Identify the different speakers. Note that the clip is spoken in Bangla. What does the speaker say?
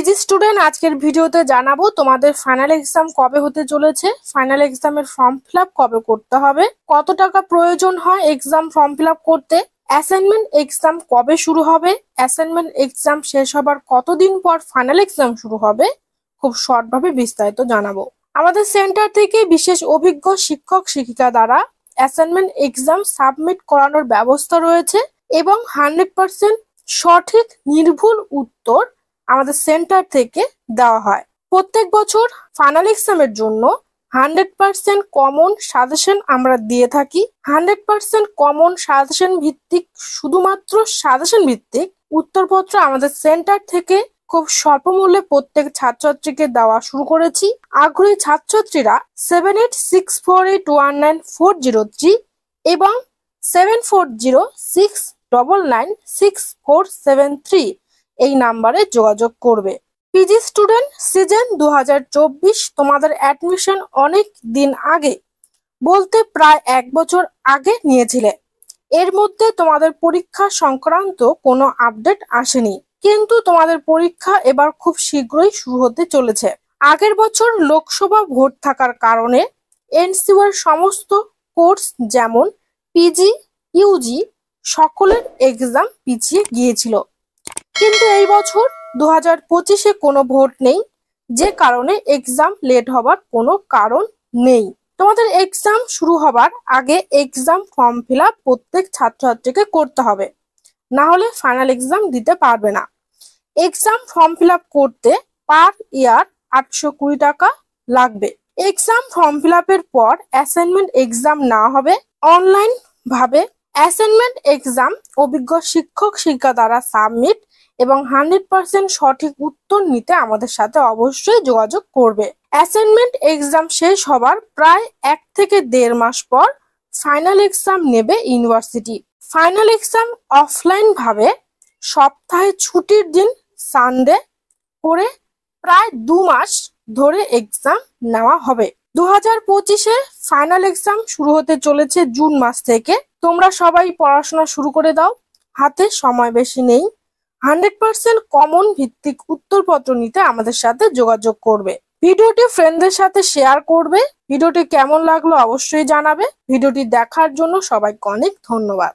Speaker 1: পিজি স্টুডেন্ট আজকের ভিডিওতে জানাবো তোমাদের ফাইনাল এক্সাম কবে হতে চলেছে, ফাইনাল এক্সামের ফর্ম ফিল আপ কবে করতে হবে, কত টাকা প্রয়োজন হয় এক্সাম ফর্ম ফিল আপ করতে, অ্যাসাইনমেন্ট এক্সাম কবে শুরু হবে, অ্যাসাইনমেন্ট এক্সাম শেষ হবার কতদিন পর ফাইনাল এক্সাম শুরু হবে, খুব শর্টভাবে বিস্তারিত জানাবো। আমাদের সেন্টার থেকে বিশেষ অভিজ্ঞ শিক্ষক শিক্ষিকা দ্বারা অ্যাসাইনমেন্ট এক্সাম সাবমিট করানোর ব্যবস্থা রয়েছে এবং 100% সঠিক নির্ভুল উত্তর আমাদের সেন্টার থেকে দেওয়া হয়। প্রত্যেক বছর ফাইনাল এক্সামের জন্য 100% কমন সাজেশন আমরা দিয়ে থাকি। 100% কমন সাজেশন ভিত্তিক, শুধুমাত্র সাজেশন ভিত্তিক উত্তরপত্র আমাদের সেন্টার থেকে খুব স্বল্প মূল্যে প্রত্যেক ছাত্রছাত্রীকে দেওয়া শুরু করেছি। আগ্রহী ছাত্রছাত্রীরা 7864819403 এবং 7406996473 এই নাম্বারে যোগাযোগ করবে। পিজি স্টুডেন্ট সিজন 2024 তোমাদের অ্যাডমিশন অনেক দিন আগে, বলতে প্রায় 1 বছর আগে নিয়েছিলে। এর মধ্যে তোমাদের পরীক্ষা সংক্রান্ত কোনো আপডেট আসেনি, কিন্তু তোমাদের পরীক্ষা এবার খুব শীঘ্রই শুরু হতে চলেছে। আগের বছর লোকসভা ভোট থাকার কারণে এনসিইউর সমস্ত কোর্স যেমন পিজি, ইউজি সকলের এক্সাম পিছিয়ে গিয়েছিল, কিন্তু এই বছর 2025-এ কোনো ভোট নেই, যে কারণে এক্সাম লেট হবার কোনো কারণ নেই। তোমাদের এক্সাম শুরু হবার আগে এক্সাম ফর্ম ফিল আপ প্রত্যেক ছাত্রছাত্রীকে করতে হবে, না হলে ফাইনাল এক্সাম দিতে পারবে না। এক্সাম ফর্ম ফিল আপ করতে পার ইয়ার 820 টাকা লাগবে। এক্সাম ফর্ম ফিল আপের পর অ্যাসাইনমেন্ট এক্সাম নেওয়া হবে অনলাইন ভাবে। অ্যাসাইনমেন্ট এক্সাম অভিজ্ঞ শিক্ষক শিক্ষিকা দ্বারা সাবমিট এবং 100% সঠিক উত্তর নিতে আমাদের সাথে অবশ্যই যোগাযোগ করবে। অ্যাসাইনমেন্ট এক্সাম শেষ হবার প্রায় 1 থেকে 1.5 মাস পর ফাইনাল এক্সাম নেবে ইউনিভার্সিটি। ফাইনাল এক্সাম অফলাইন ভাবে সপ্তাহে ছুটির দিন সানডে করে প্রায় 2 মাস ধরে এক্সাম নেওয়া হবে। 2025-এ ফাইনাল এক্সাম শুরু হতে চলেছে জুন মাস থেকে। তোমরা সবাই পড়াশোনা শুরু করে দাও, হাতে সময় বেশি নেই। 100% কমন ভিত্তিক উত্তরপত্র নিতে আমাদের সাথে যোগাযোগ করবে। ভিডিওটি ফ্রেন্ডদের সাথে শেয়ার করবে। ভিডিওটি কেমন লাগলো অবশ্যই জানাবে। ভিডিওটি দেখার জন্য সবাইকে অনেক ধন্যবাদ।